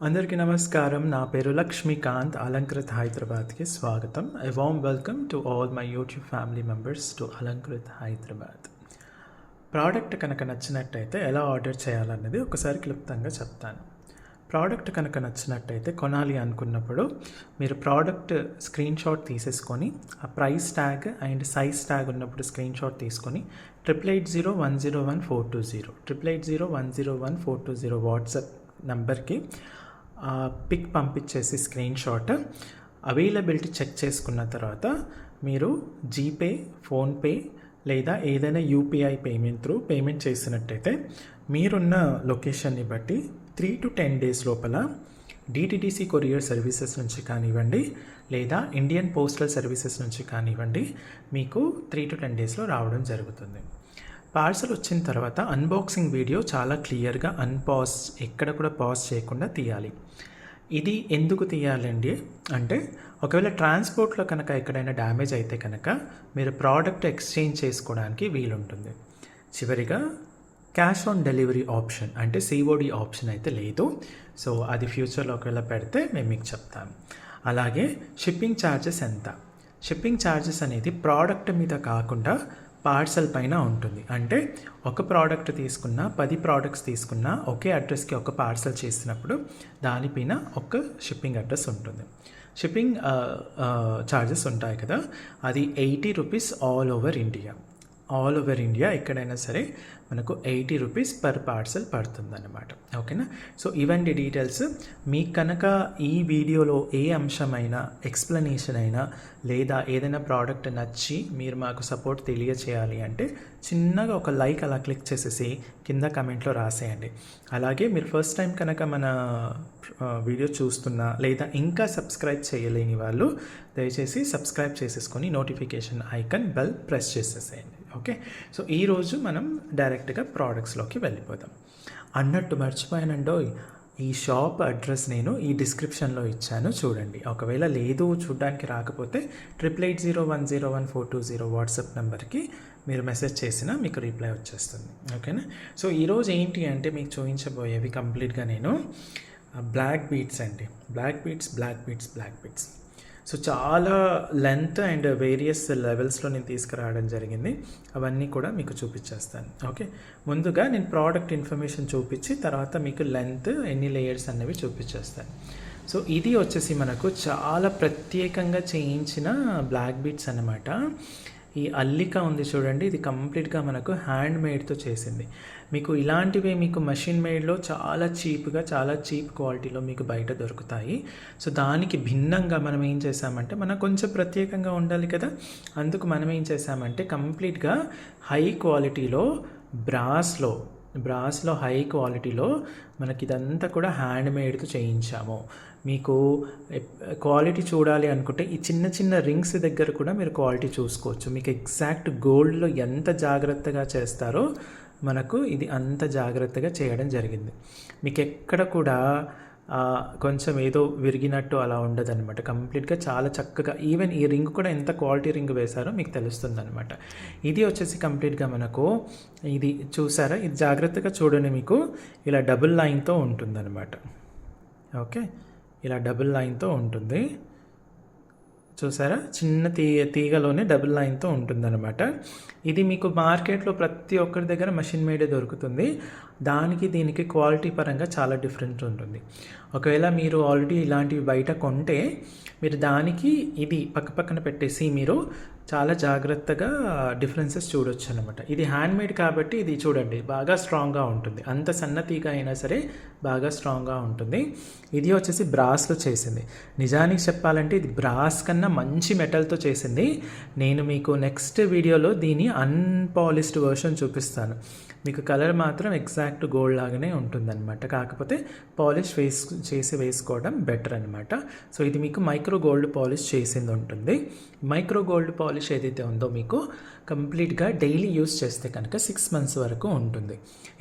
అందరికీ నమస్కారం. నా పేరు లక్ష్మీకాంత్. అలంకృత్ హైదరాబాద్కి స్వాగతం. A warm welcome to all my YouTube family members to Alankrit Hyderabad. Product కనుక నచ్చినట్టయితే ఎలా ఆర్డర్ చేయాలన్నది ఒకసారి క్లుప్తంగా చెప్తాను. ప్రోడక్ట్ కనుక నచ్చినట్టయితే కొనాలి అనుకున్నప్పుడు మీరు ప్రోడక్ట్ స్క్రీన్ షాట్ తీసేసుకొని ఆ price tag and size tag ఉన్నప్పుడు స్క్రీన్ షాట్ తీసుకొని 8801011420 8801011420 వాట్సాప్ నంబర్కి పిక్ పంపించేసి స్క్రీన్ షాట్ అవైలబిలిటీ చెక్ చేసుకున్న తర్వాత మీరు జీపే, ఫోన్పే లేదా ఏదైనా యూపీఐ పేమెంట్ చేసినట్టయితే మీరున్న లొకేషన్ని బట్టి 3 to 10 days లోపల డిటిడిసి కొరియర్ సర్వీసెస్ నుంచి కానివ్వండి లేదా ఇండియన్ పోస్టల్ సర్వీసెస్ నుంచి కానివ్వండి మీకు 3 to 10 daysలో రావడం జరుగుతుంది. పార్సల్ వచ్చిన తర్వాత అన్బాక్సింగ్ వీడియో చాలా క్లియర్గా ఎక్కడ కూడా పాజ్ చేయకుండా తీయాలి. ఇది ఎందుకు తీయాలండి అంటే ఒకవేళ ట్రాన్స్పోర్ట్లో కనుక ఎక్కడైనా డ్యామేజ్ అయితే కనుక మీరు ప్రోడక్ట్ ఎక్స్చేంజ్ చేసుకోవడానికి వీలుంటుంది. చివరిగా క్యాష్ ఆన్ డెలివరీ ఆప్షన్ అంటే సిఓడి ఆప్షన్ అయితే లేదు. సో అది ఫ్యూచర్లో ఒకవేళ పెడితే మేము మీకు చెప్తాము. అలాగే షిప్పింగ్ ఛార్జెస్ ఎంత? షిప్పింగ్ ఛార్జెస్ అనేది ప్రోడక్ట్ మీద కాకుండా పార్సల్ పైన ఉంటుంది. అంటే ఒక ప్రోడక్ట్ తీసుకున్నా 10 ప్రోడక్ట్స్ తీసుకున్నా ఒకే అడ్రస్కి ఒక పార్సల్ చేసినప్పుడు దానిపైన ఒక షిప్పింగ్ అడ్రస్ ఉంటుంది. షిప్పింగ్ ఛార్జెస్ ఉంటాయి కదా, అది 80 రూపీస్ ఆల్ ఓవర్ ఇండియా ఎక్కడైనా సరే మనకు 80 రూపీస్ పర్ పార్సల్ పడుతుంది అన్నమాట. ఓకేనా? సో ఇవన్నీ డీటెయిల్స్ మీకు కనుక ఈ వీడియోలో ఏ అంశమైనా ఎక్స్ప్లెనేషన్ అయినా లేదా ఏదైనా ప్రోడక్ట్ నచ్చి మీరు మాకు సపోర్ట్ తెలియచేయాలి అంటే చిన్నగా ఒక లైక్ అలా క్లిక్ చేసేసి కింద కమెంట్లో రాసేయండి. అలాగే మీరు ఫస్ట్ టైం కనుక మన వీడియో చూస్తున్నా లేదా ఇంకా సబ్స్క్రైబ్ చేయలేని వాళ్ళు దయచేసి సబ్స్క్రైబ్ చేసేసుకొని నోటిఫికేషన్ ఐకాన్ బెల్ ప్రెస్ చేసేసేయండి. ఓకే, సో ఈరోజు మనం డైరెక్ట్గా ప్రోడక్ట్స్లోకి వెళ్ళిపోదాం. అన్నట్టు మర్చిపోయానండో, ఈ షాప్ అడ్రస్ నేను ఈ డిస్క్రిప్షన్లో ఇచ్చాను, చూడండి. ఒకవేళ లేదు, చూడడానికి రాకపోతే 8801011420 వాట్సాప్ నెంబర్కి మీరు మెసేజ్ చేసినా మీకు రిప్లై వచ్చేస్తుంది. ఓకేనా? సో ఈరోజు ఏంటి అంటే మీకు చూపించబోయేవి కంప్లీట్గా నేను బ్లాక్ బీట్స్ అండి. బ్లాక్ బీట్స్ సో చాలా లెంత్ అండ్ వేరియస్ లెవెల్స్లో నేను తీసుకురావడం జరిగింది. అవన్నీ కూడా మీకు చూపించేస్తాను. ఓకే, ముందుగా నేను ప్రోడక్ట్ ఇన్ఫర్మేషన్ చూపించి తర్వాత మీకు లెంత్ ఎన్ని లేయర్స్ అన్నవి చూపించేస్తాను. సో ఇది వచ్చేసి మనకు చాలా ప్రత్యేకంగా చేయించిన బ్లాక్ బీట్స్ అన్నమాట. ఈ అల్లిక ఉంది చూడండి, ఇది కంప్లీట్గా మనకు హ్యాండ్ మేడ్తో చేసింది. మీకు ఇలాంటివి మీకు మషిన్ మేడ్లో చాలా చీప్గా, చాలా చీప్ క్వాలిటీలో మీకు బయట దొరుకుతాయి. సో దానికి భిన్నంగా మనం ఏం చేసామంటే, మనకు కొంచెం ప్రత్యేకంగా ఉండాలి కదా, అందుకు మనం ఏం చేసామంటే కంప్లీట్గా హై క్వాలిటీలో బ్రాస్లో హై క్వాలిటీలో మనకి ఇదంతా కూడా హ్యాండ్ మేడ్తో చేయించాము. మీకు క్వాలిటీ చూడాలి అనుకుంటే ఈ చిన్న చిన్న రింగ్స్ దగ్గర కూడా మీరు క్వాలిటీ చూసుకోవచ్చు. మీకు ఎగ్జాక్ట్ గోల్డ్లో ఎంత జాగ్రత్తగా చేస్తారో మనకు ఇది అంత జాగ్రత్తగా చేయడం జరిగింది. మీకు ఎక్కడ కూడా కొంచెం ఏదో విరిగినట్టు అలా ఉండదన్నమాట. కంప్లీట్గా చాలా చక్కగా, ఈవెన్ ఈ రింగ్ కూడా ఎంత క్వాలిటీ రింగ్ వేశారో మీకు తెలుస్తుంది అనమాట. ఇది వచ్చేసి కంప్లీట్గా మనకు ఇది చూసారా, ఇది జాగ్రత్తగా చూడండి, మీకు ఇలా డబుల్ లైన్తో ఉంటుందన్నమాట. ఓకే, ఇలా డబుల్ లైన్తో ఉంటుంది చూసారా, చిన్న తీగలోనే డబుల్ లైన్తో ఉంటుందన్నమాట. ఇది మీకు మార్కెట్లో ప్రతి ఒక్కరి దగ్గర మషిన్ మేడే దొరుకుతుంది. దీనికి క్వాలిటీ పరంగా చాలా డిఫరెంట్ ఉంటుంది. ఒకవేళ మీరు ఆల్రెడీ ఇలాంటివి బయట కొంటే మీరు దానికి ఇది పక్కన పెట్టేసి మీరు చాలా జాగ్రత్తగా డిఫరెన్సెస్ చూడొచ్చు అనమాట. ఇది హ్యాండ్ మేడ్ కాబట్టి ఇది చూడండి బాగా స్ట్రాంగ్గా ఉంటుంది. అంత సన్న తీగ అయినా సరే బాగా స్ట్రాంగ్గా ఉంటుంది. ఇది వచ్చేసి బ్రాస్లో చేసింది. నిజానికి చెప్పాలంటే ఇది బ్రాస్ కన్నా మంచి మెటల్తో చేసింది. నేను మీకు నెక్స్ట్ వీడియోలో దీని అన్పాలిష్డ్ వర్షన్ చూపిస్తాను. మీకు కలర్ మాత్రం ఎగ్జాక్ట్ గోల్డ్ లాగానే ఉంటుందన్నమాట. కాకపోతే పాలిష్ చేసి వేసుకోవడం బెటర్ అనమాట. సో ఇది మీకు మైక్రో గోల్డ్ పాలిష్ చేసింది ఉంటుంది. మైక్రో గోల్డ్ పాలిష్ ఏదైతే ఉందో మీకు కంప్లీట్గా డైలీ యూస్ చేస్తే కనుక 6 months వరకు ఉంటుంది.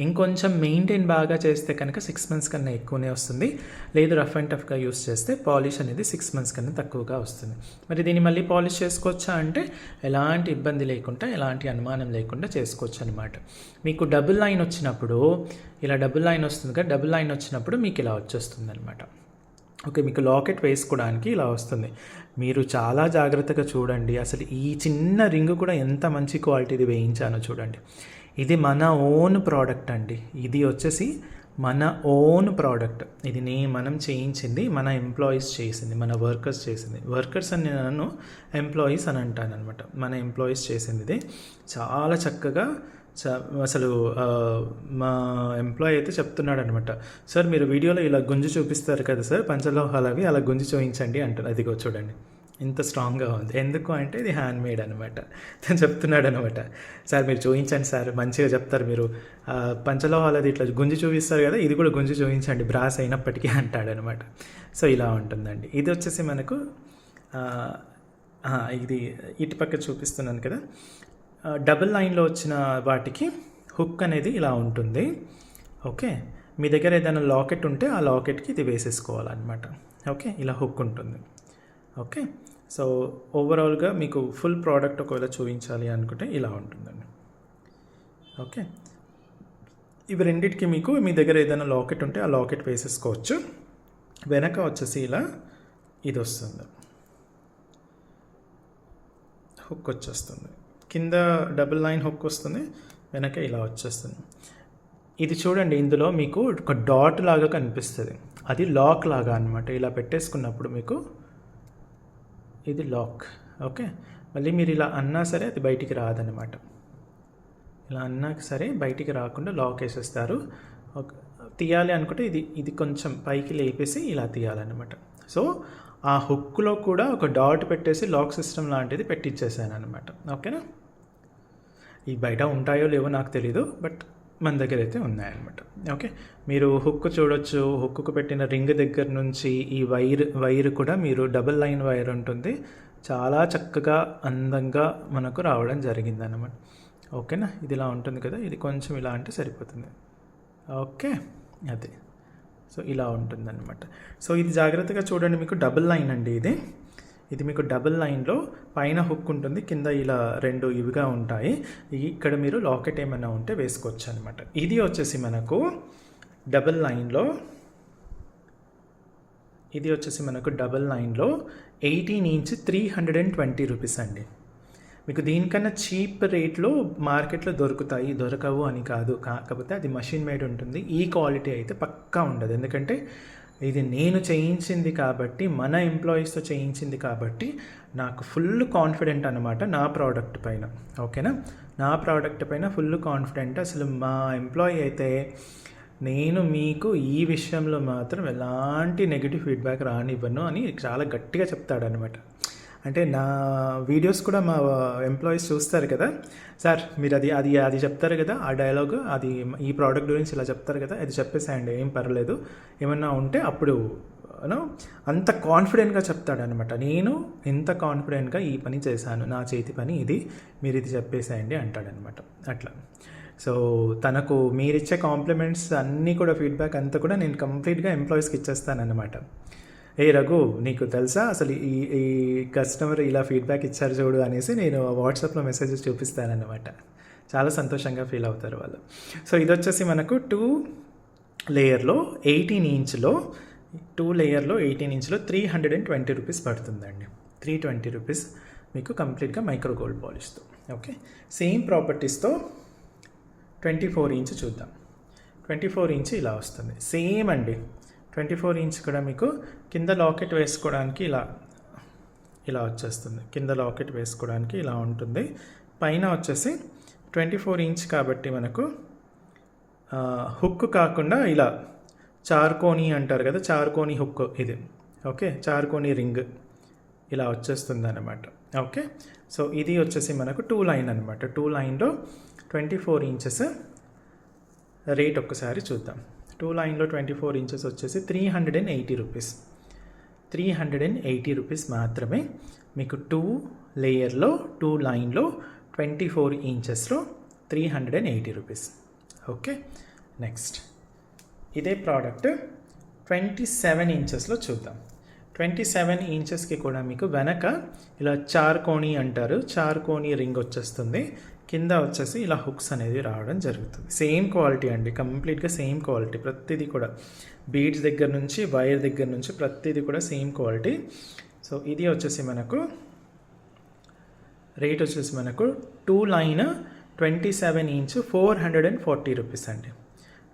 ఇంకొంచెం మెయింటైన్ బాగా చేస్తే కనుక 6 months కన్నా ఎక్కువనే వస్తుంది. లేదు రఫ్ అండ్ టఫ్గా యూస్ చేస్తే పాలిష్ అనేది 6 months కన్నా తక్కువగా వస్తుంది. మరి దీన్ని మళ్ళీ పాలిష్ చేసుకోవచ్చా అంటే ఎలాంటి ఇబ్బంది లేకుండా, ఎలాంటి అనుమానం లేకుండా చేసుకోవచ్చు అనమాట. మీకు డబుల్ లైన్ వచ్చినప్పుడు ఇలా డబుల్ లైన్ వస్తుంది కదా, డబుల్ లైన్ వచ్చినప్పుడు మీకు ఇలా వచ్చేస్తుంది అనమాట. ఓకే, మీకు లాకెట్ వేసుకోవడానికి ఇలా వస్తుంది. మీరు చాలా జాగ్రత్తగా చూడండి. అసలు ఈ చిన్న రింగ్ కూడా ఎంత మంచి క్వాలిటీది వేయించానో చూడండి. ఇది మన ఓన్ ప్రోడక్ట్ అండి. ఇది వచ్చేసి మన ఓన్ ప్రోడక్ట్. ఇది మనం చేయించింది, మన ఎంప్లాయీస్ చేసింది, మన వర్కర్స్ చేసింది. వర్కర్స్ అని నన్ను ఎంప్లాయీస్ అని అంటాను అనమాట. మన ఎంప్లాయీస్ చేసింది ఇది. చాలా చక్కగా అసలు మా ఎంప్లాయీ అయితే చెప్తున్నాడు అనమాట, సార్ మీరు వీడియోలో ఇలా గుంజి చూపిస్తారు కదా సార్, పంచలోహాలు అవి అలా గుంజి చూపించండి అంటారు. అదిగో చూడండి ఇంత స్ట్రాంగ్గా ఉంది. ఎందుకు అంటే ఇది హ్యాండ్ మేడ్ అనమాట. తను చెప్తున్నాడు అనమాట, సార్ మీరు చూపించండి సార్, మంచిగా చెప్తారు మీరు, పంచలోహాలు అది ఇట్లా గుంజి చూపిస్తారు కదా, ఇది కూడా గుంజి చూపించండి బ్రాస్ అయినప్పటికీ అంటాడు అనమాట. సో ఇలా ఉంటుందండి. ఇది వచ్చేసి మనకు ఇది ఇటుపక్క చూపిస్తున్నాను కదా, డబుల్ లైన్లో వచ్చిన వాటికి హుక్ అనేది ఇలా ఉంటుంది. ఓకే, మీ దగ్గర ఏదైనా లాకెట్ ఉంటే ఆ లాకెట్కి ఇది వేసేసుకోవాలన్నమాట. ఓకే, ఇలా హుక్ ఉంటుంది. ఓకే, సో ఓవరాల్గా మీకు ఫుల్ ప్రోడక్ట్ ఒకవేళ చూపించాలి అనుకుంటే ఇలా ఉంటుందండి. ఓకే, ఇవి రెండింటికి మీకు మీ దగ్గర ఏదైనా లాకెట్ ఉంటే ఆ లాకెట్ వేసేసుకోవచ్చు. వెనక వచ్చేసి ఇలా ఇది వస్తుంది, హుక్ వచ్చేస్తుంది. కింద డబుల్ లైన్ హుక్ వస్తుంది, వెనక ఇలా వచ్చేస్తుంది. ఇది చూడండి, ఇందులో మీకు ఒక డాట్ లాగా కనిపిస్తుంది, అది లాక్ లాగా అనమాట. ఇలా పెట్టేసుకున్నప్పుడు మీకు ఇది లాక్. ఓకే, మళ్ళీ మీరు ఇలా అన్నా సరే అది బయటికి రాదనమాట. ఇలా అన్నా సరే బయటికి రాకుండా లాక్ వేసేస్తారు. తీయాలి అనుకుంటే ఇది కొంచెం పైకి లేపేసి ఇలా తీయాలన్నమాట. సో ఆ హుక్లో కూడా ఒక డాట్ పెట్టేసి లాక్ సిస్టమ్ లాంటిది పెట్టించేసాను అనమాట. ఓకేనా, ఈ బయట ఉంటాయో లేవో నాకు తెలీదు, బట్ మన దగ్గర అయితే ఉన్నాయన్నమాట. ఓకే, మీరు హుక్ చూడొచ్చు. హుక్కు పెట్టిన రింగ్ దగ్గర నుంచి ఈ వైర్ కూడా మీరు డబుల్ లైన్ వైర్ ఉంటుంది, చాలా చక్కగా అందంగా మనకు రావడం జరిగిందన్నమాట. ఓకేనా, ఇది ఇలా ఉంటుంది కదా, ఇది కొంచెం ఇలా అంటే సరిపోతుంది. ఓకే, అదే. సో ఇలా ఉంటుందన్నమాట. సో ఇది జాగ్రత్తగా చూడండి, మీకు డబుల్ లైన్ అండి ఇది మీకు డబుల్ లైన్లో పైన హుక్ ఉంటుంది, కింద ఇలా రెండు ఇవిగా ఉంటాయి. ఇక్కడ మీరు లాకెట్ ఏమైనా ఉంటే వేసుకోవచ్చు అనమాట. ఇది వచ్చేసి మనకు డబుల్ లైన్లో 18 ఇంచ్ 320 రూపీస్ అండి. మీకు దీనికన్నా చీప్ రేట్లో మార్కెట్లో దొరకవు అని కాదు, కాకపోతే అది మషిన్ మేడ్ ఉంటుంది. ఈ క్వాలిటీ అయితే పక్కా ఉండదు, ఎందుకంటే ఇది నేను చేయించింది కాబట్టి, మన ఎంప్లాయీస్తో చేయించింది కాబట్టి నాకు ఫుల్ కాన్ఫిడెంట్ అనమాట నా ప్రోడక్ట్ పైన. ఓకేనా, నా ప్రోడక్ట్ పైన ఫుల్ కాన్ఫిడెంట్. అసలు మా ఎంప్లాయీ అయితే నేను మీకు ఈ విషయంలో మాత్రం ఎలాంటి నెగిటివ్ ఫీడ్బ్యాక్ రానివ్వను అని చాలా గట్టిగా చెప్తాడనమాట. అంటే నా వీడియోస్ కూడా మా ఎంప్లాయీస్ చూస్తారు కదా, సార్ మీరు అది చెప్తారు కదా, ఆ డైలాగ్ అది ఈ ప్రోడక్ట్ గురించి ఇలా చెప్తారు కదా, అది చెప్పేసేయండి, ఏం పర్లేదు, ఏమన్నా ఉంటే అప్పుడు అంత కాన్ఫిడెంట్గా చెప్తాడనమాట. నేను ఎంత కాన్ఫిడెంట్గా ఈ పని చేశాను, నా చేతి పని ఇది, మీరు ఇది చెప్పేసేయండి అంటాడనమాట. అట్లా. సో తనకు మీరిచ్చే కాంప్లిమెంట్స్ అన్నీ కూడా, ఫీడ్బ్యాక్ అంతా కూడా నేను కంప్లీట్గా ఎంప్లాయీస్కి ఇచ్చేస్తానన్నమాట. ఏ రఘు, నీకు తెలుసా అసలు ఈ కస్టమర్ ఇలా ఫీడ్బ్యాక్ ఇచ్చారు చూడు అనేసి నేను వాట్సాప్లో మెసేజెస్ చూపిస్తానన్నమాట. చాలా సంతోషంగా ఫీల్ అవుతారు వాళ్ళు. సో ఇది వచ్చేసి మనకు 2 లేయర్లో 18 ఇంచ్లో 320 రూపీస్ పడుతుందండి. 320 రూపీస్ మీకు కంప్లీట్గా మైక్రో గోల్డ్ పాలిష్తో. ఓకే, సేమ్ ప్రాపర్టీస్తో 24 ఇంచ్ చూద్దాం. 24 ఇంచ్ ఇలా వస్తుంది, సేమ్ అండి. 24 ఇంచ్ కూడా మీకు కింద లాకెట్ వేసుకోవడానికి ఇలా వచ్చేస్తుంది. కింద లాకెట్ వేసుకోవడానికి ఇలా ఉంటుంది. పైన వచ్చేసి 24 ఇంచ్ కాబట్టి మనకు హుక్ కాకుండా ఇలా చార్కోనీ అంటారు కదా, చార్కోనీ హుక్ ఇది. ఓకే, చార్కోనీ రింగ్ ఇలా వచ్చేస్తుంది అన్నమాట. ఓకే, సో ఇది వచ్చేసి మనకు 2 లైన్ అనమాట. 2 లైన్లో 24 ఇంచెస్ రేట్ ఒక్కసారి చూద్దాం. 2 లైన్లో 24 ఇంచెస్ వచ్చేసి 380 రూపీస్. 380 రూపీస్ మాత్రమే మీకు 2 లేయర్లో 2 లైన్లో 24 ఇంచెస్లో 380 రూపీస్. ఓకే, నెక్స్ట్ ఇదే ప్రోడక్ట్ 27 ఇంచెస్లో చూద్దాం. 27 ఇంచెస్కి కూడా మీకు వెనక ఇలా చార్కోనీ అంటారు, చార్కోనీ రింగ్ వచ్చేస్తుంది. కింద వచ్చేసి ఇలా హుక్స్ అనేది రావడం జరుగుతుంది. సేమ్ క్వాలిటీ అండి, కంప్లీట్గా సేమ్ క్వాలిటీ. ప్రతిదీ కూడా బీడ్స్ దగ్గర నుంచి వైర్ దగ్గర నుంచి ప్రతిదీ కూడా సేమ్ క్వాలిటీ. సో ఇది వచ్చేసి మనకు రేట్ వచ్చేసి మనకు 2 లైన్ 27 ఇంచ్ 440 రూపీస్ అండి.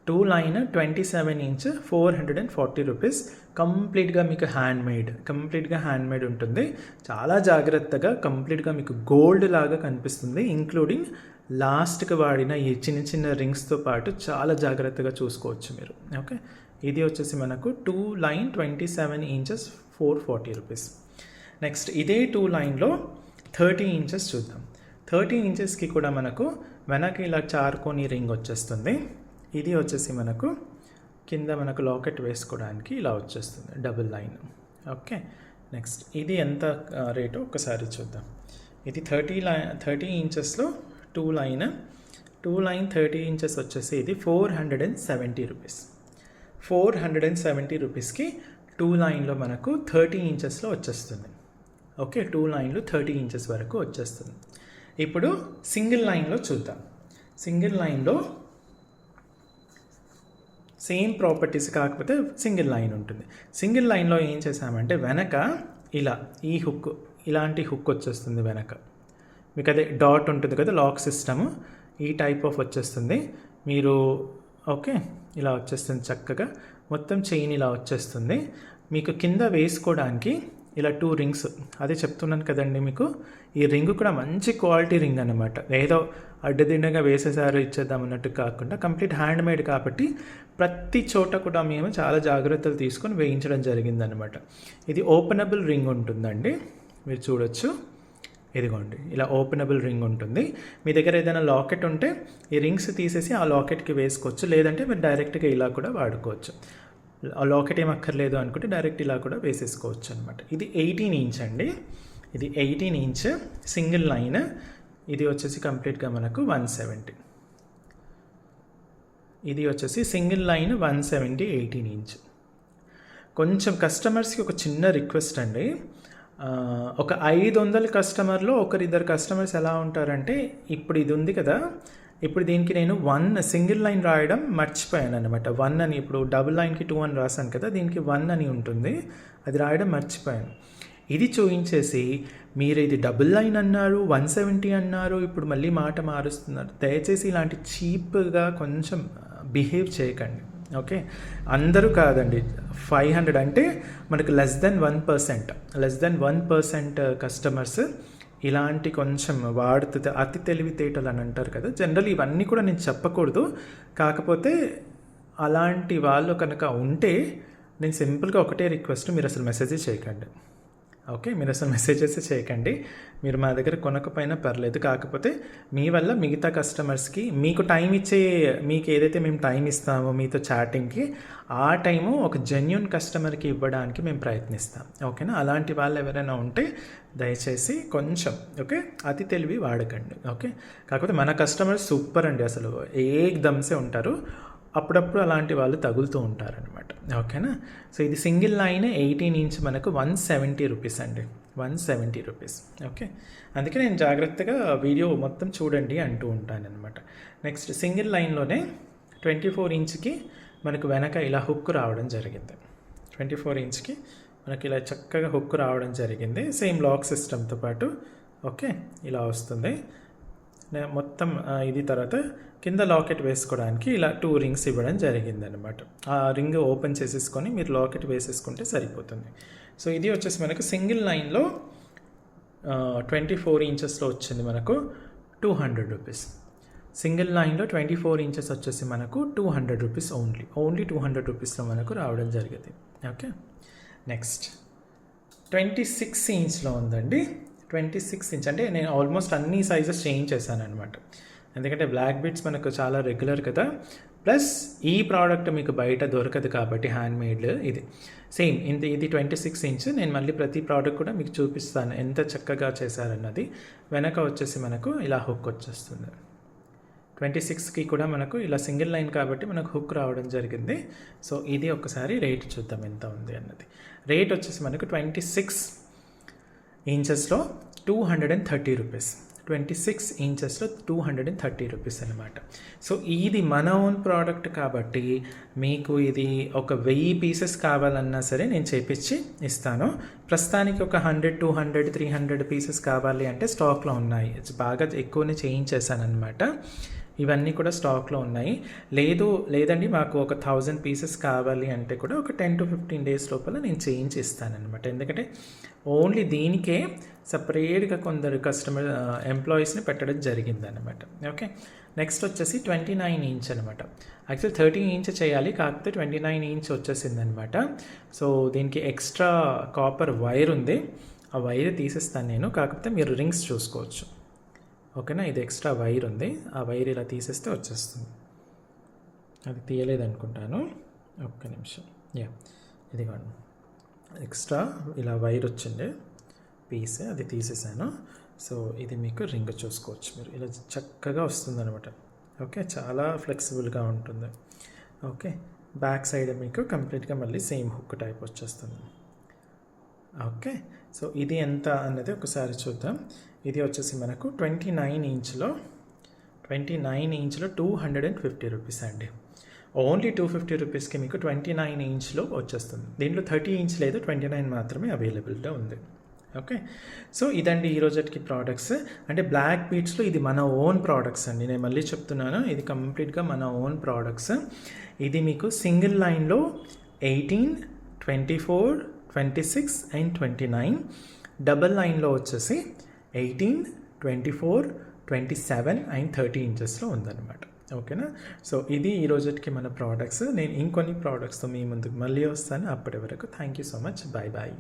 2 లైన్ 27 ఇంచ్ 440 రూపీస్. కంప్లీట్గా మీకు కంప్లీట్గా హ్యాండ్ మేడ్ ఉంటుంది. చాలా జాగ్రత్తగా కంప్లీట్గా మీకు గోల్డ్ లాగా కనిపిస్తుంది. ఇంక్లూడింగ్ లాస్ట్కి వాడిన ఈ చిన్న చిన్న రింగ్స్తో పాటు చాలా జాగ్రత్తగా చూసుకోవచ్చు మీరు. ఓకే, ఇది వచ్చేసి మనకు 2 లైన్ 27 ఇంచెస్ 440 రూపీస్. నెక్స్ట్ ఇదే 2 లైన్లో 30 ఇంచెస్ చూద్దాం. 30 ఇంచెస్కి కూడా మనకు వెనక ఇలా చార్కోని రింగ్ వచ్చేస్తుంది. ఇది వచ్చేసి మనకు కింద మనకు లాకెట్ వేసుకోవడానికి ఇలా వచ్చేస్తుంది డబుల్ లైన్. ఓకే, నెక్స్ట్ ఇది ఎంత రేటో ఒకసారి చూద్దాం. ఇది 30 ఇంచెస్లో 2 లైన్ 30 ఇంచెస్ వచ్చేసి ఇది 470 రూపీస్. 470 రూపీస్కి 2 లైన్లో మనకు 30 ఇంచెస్లో వచ్చేస్తుంది. ఓకే, 2 లైన్లు 30 ఇంచెస్ వరకు వచ్చేస్తుంది. ఇప్పుడు సింగిల్ లైన్లో చూద్దాం. సింగిల్ లైన్లో సేమ్ ప్రాపర్టీస్ కాకపోతే సింగిల్ లైన్ ఉంటుంది. సింగిల్ లైన్లో ఏం చేసామంటే వెనక ఇలా ఈ హుక్, ఇలాంటి హుక్ వచ్చేస్తుంది వెనక. మీకు అదే డాట్ ఉంటుంది కదా లాక్ సిస్టమ్, ఈ టైప్ ఆఫ్ వచ్చేస్తుంది. మీరు ఓకే ఇలా వచ్చేస్తుంది చక్కగా మొత్తం చైన్ ఇలా వచ్చేస్తుంది. మీకు కింద వేసుకోవడానికి ఇలా 2 రింగ్స్, అదే చెప్తున్నాను కదండి మీకు. ఈ రింగ్ కూడా మంచి క్వాలిటీ రింగ్ అనమాట. ఏదో అడ్డదిడ్డంగా వేసేసారు ఇచ్చేద్దాం అన్నట్టు కాకుండా కంప్లీట్ హ్యాండ్ మేడ్ కాబట్టి ప్రతి చోట కూడా మేము చాలా జాగ్రత్తలు తీసుకొని వేయించడం జరిగిందనమాట. ఇది ఓపెనబుల్ రింగ్ ఉంటుందండి, మీరు చూడొచ్చు. ఇదిగోండి ఇలా ఓపెనబుల్ రింగ్ ఉంటుంది. మీ దగ్గర ఏదైనా లాకెట్ ఉంటే ఈ రింగ్స్ తీసేసి ఆ లాకెట్కి వేసుకోవచ్చు, లేదంటే మీరు డైరెక్ట్గా ఇలా కూడా వాడుకోవచ్చు. ఆ లాకెట్ ఏం అక్కర్లేదు అనుకుంటే డైరెక్ట్ ఇలా కూడా వేసేసుకోవచ్చు అనమాట. ఇది 18 ఇంచ్ అండి. ఇది 18 ఇంచ్ సింగిల్ లైన్. ఇది వచ్చేసి కంప్లీట్గా మనకు 170. ఇది వచ్చేసి సింగిల్ లైన్ 170 18 ఇంచ్. కొంచెం కస్టమర్స్కి ఒక చిన్న రిక్వెస్ట్ అండి. ఒక 500 కస్టమర్లో ఒకరిద్దరు కస్టమర్స్ ఎలా ఉంటారంటే, ఇప్పుడు ఇది ఉంది కదా, ఇప్పుడు దీనికి నేను 1 సింగిల్ లైన్ రాయడం మర్చిపోయాను అనమాట. 1 అని, ఇప్పుడు డబుల్ లైన్కి 2 అని రాశాను కదా, దీనికి 1 అని ఉంటుంది, అది రాయడం మర్చిపోయాను. ఇది చూయించేసి మీరు ఇది డబుల్ లైన్ అన్నారు, 170 అన్నారు, ఇప్పుడు మళ్ళీ మాట మారుస్తున్నారు. దయచేసి ఇలాంటి చీప్గా కొంచెం బిహేవ్ చేయకండి. ఓకే, అందరూ కాదండి, 500 అంటే మనకు లెస్ దెన్ 1% కస్టమర్స్ ఇలాంటి కొంచెం వాడుతుంది. అతి తెలివితేటలు అని అంటారు కదా, జనరల్ ఇవన్నీ కూడా నేను చెప్పకూడదు. కాకపోతే అలాంటి వాళ్ళు కనుక ఉంటే నేను సింపుల్గా ఒకటే రిక్వెస్ట్, మీరు అసలు మెసేజే చేయకండి. ఓకే, మీరు అసలు మెసేజెస్ చేయకండి. మీరు మా దగ్గర కొనకపోయినా పర్లేదు, కాకపోతే మీ వల్ల మిగతా కస్టమర్స్కి మీకు టైం ఇచ్చే, మీకు ఏదైతే మేము టైం ఇస్తామో మీతో చాటింగ్కి, ఆ టైము ఒక జెన్యూన్ కస్టమర్కి ఇవ్వడానికి మేము ప్రయత్నిస్తాం. ఓకేనా, అలాంటి వాళ్ళు ఎవరైనా ఉంటే దయచేసి కొంచెం ఓకే అతి తెలివి వాడకండి. ఓకే, కాకపోతే మన కస్టమర్స్ సూపర్ అండి, అసలు ఏకదమ్సే ఉంటారు. అప్పుడప్పుడు అలాంటి వాళ్ళు తగులుతూ ఉంటారనమాట. ఓకేనా, సో ఇది సింగిల్ లైన్ 18 ఇంచ్ మనకు 170 రూపీస్ అండి, 170 రూపీస్. ఓకే, అందుకే నేను జాగ్రత్తగా వీడియో మొత్తం చూడండి అంటూ ఉంటానన్నమాట. నెక్స్ట్ సింగిల్ లైన్లోనే 24 ఇంచ్కి మనకు వెనక ఇలా హుక్ రావడం జరిగింది. 24 ఇంచ్కి మనకి ఇలా చక్కగా హుక్ రావడం జరిగింది, సేమ్ లాక్ సిస్టమ్తో పాటు. ఓకే, ఇలా వస్తుంది మొత్తం. ఇది తర్వాత కింద లాకెట్ వేసుకోవడానికి ఇలా 2 రింగ్స్ ఇవ్వడం జరిగిందనమాట. ఆ రింగ్ ఓపెన్ చేసేసుకొని మీరు లాకెట్ వేసేసుకుంటే సరిపోతుంది. సో ఇది వచ్చేసి మనకు సింగిల్ లైన్లో 24 ఇంచెస్లో వచ్చింది మనకు 200 రూపీస్. సింగిల్ లైన్లో 24 ఇంచెస్ వచ్చేసి మనకు 200 రూపీస్ ఓన్లీ 200 రూపీస్లో మనకు రావడం జరిగింది. ఓకే, నెక్స్ట్ 26 ఇంచ్లో ఉందండి. 26 ఇంచ్ అంటే నేను ఆల్మోస్ట్ అన్ని సైజెస్ చేంజ్ చేశాను అనమాట, ఎందుకంటే బ్లాక్ బీడ్స్ మనకు చాలా రెగ్యులర్ కదా, ప్లస్ ఈ ప్రోడక్ట్ మీకు బయట దొరకదు కాబట్టి హ్యాండ్ మేడ్ ఇది సేమ్ ఇది 26 ఇంచ్. నేను మళ్ళీ ప్రతి ప్రోడక్ట్ కూడా మీకు చూపిస్తాను ఎంత చక్కగా చేశారన్నది. వెనక వచ్చేసి మనకు ఇలా హుక్ వచ్చేస్తుంది. 26కి కూడా మనకు ఇలా సింగిల్ లైన్ కాబట్టి మనకు హుక్ రావడం జరిగింది. సో ఇది ఒకసారి రేట్ చూద్దాం ఎంత ఉంది అన్నది. రేట్ వచ్చేసి మనకు 26 ఇంచెస్లో 230 రూపీస్. 26 ఇంచెస్లో 230 రూపీస్ అనమాట. సో ఇది మన ఓన్ ప్రోడక్ట్ కాబట్టి మీకు ఇది ఒక 1000 పీసెస్ కావాలన్నా సరే నేను చేపించి ఇస్తాను. ప్రస్తుతానికి ఒక 100, 200, 300 పీసెస్ కావాలి అంటే స్టాక్లో ఉన్నాయి. బాగా ఎక్కువనే చేయించేసాను అనమాట. ఇవన్నీ కూడా స్టాక్లో ఉన్నాయి. లేదండి మాకు ఒక 1000 పీసెస్ కావాలి అంటే కూడా ఒక 10 to 15 డేస్ లోపల నేను చేయించి ఇస్తానన్నమాట. ఎందుకంటే ఓన్లీ దీనికే సపరేట్గా కొందరు ఎంప్లాయీస్ని పెట్టడం జరిగిందనమాట. ఓకే, నెక్స్ట్ వచ్చేసి 29 ఇంచ్ అనమాట. యాక్చువల్ 30 ఇంచ్ చేయాలి, కాకపోతే 29 ఇంచ్ వచ్చేసిందనమాట. సో దీనికి ఎక్స్ట్రా కాపర్ వైర్ ఉంది, ఆ వైర్ తీసేస్తాను నేను. కాకపోతే మీరు రింగ్స్ చూసుకోవచ్చు. ఓకేనా, ఇది ఎక్స్ట్రా వైర్ ఉంది, ఆ వైర్ ఇలా తీసేస్తే వచ్చేస్తుంది. అది తీయలేదు అనుకుంటాను, ఒక్క నిమిషం. ఇదిగోండి, ఎక్స్ట్రా ఇలా వైర్ వచ్చింది పీస్, అది తీసేసాను. సో ఇది మీకు రింగ్ చూసుకోవచ్చు మీరు, ఇలా చక్కగా వస్తుంది అనమాట. ఓకే, చాలా ఫ్లెక్సిబుల్గా ఉంటుంది. ఓకే, బ్యాక్ సైడ్ మీకు కంప్లీట్గా మళ్ళీ సేమ్ హుక్ టైప్ వచ్చేస్తుంది. ఓకే, సో ఇది ఎంత అన్నది ఒకసారి చూద్దాం. ఇది వచ్చేసి మనకు 29 ఇంచ్లో 250 రూపీస్ అండి. ఓన్లీ 250 రూపీస్కి మీకు 29 ఇంచ్లో వచ్చేస్తుంది. దీంట్లో 30 ఇంచ్ లేదు, 29 మాత్రమే అవైలబిలిటీ ఉంది. ఓకే, సో ఇదండి ఈ రోజుకి ప్రోడక్ట్స్. అంటే బ్లాక్ బీట్స్లో ఇది మన ఓన్ ప్రోడక్ట్స్ అండి, నేను మళ్ళీ చెప్తున్నాను, ఇది కంప్లీట్గా మన ఓన్ ప్రోడక్ట్స్. ఇది మీకు సింగిల్ లైన్లో 18, 24, 26 అండ్ 29, డబల్ లైన్లో వచ్చేసి 18, 24, 27 అండ్ 30 ఇంచెస్లో ఉందన్నమాట. ఓకేనా, సో ఇది ఈ రోజుకి మన ప్రోడక్ట్స్. నేను ఇంకొన్ని ప్రోడక్ట్స్తో మీ ముందుకు మళ్ళీ వస్తాను. అప్పటి వరకు thank you so much, bye bye.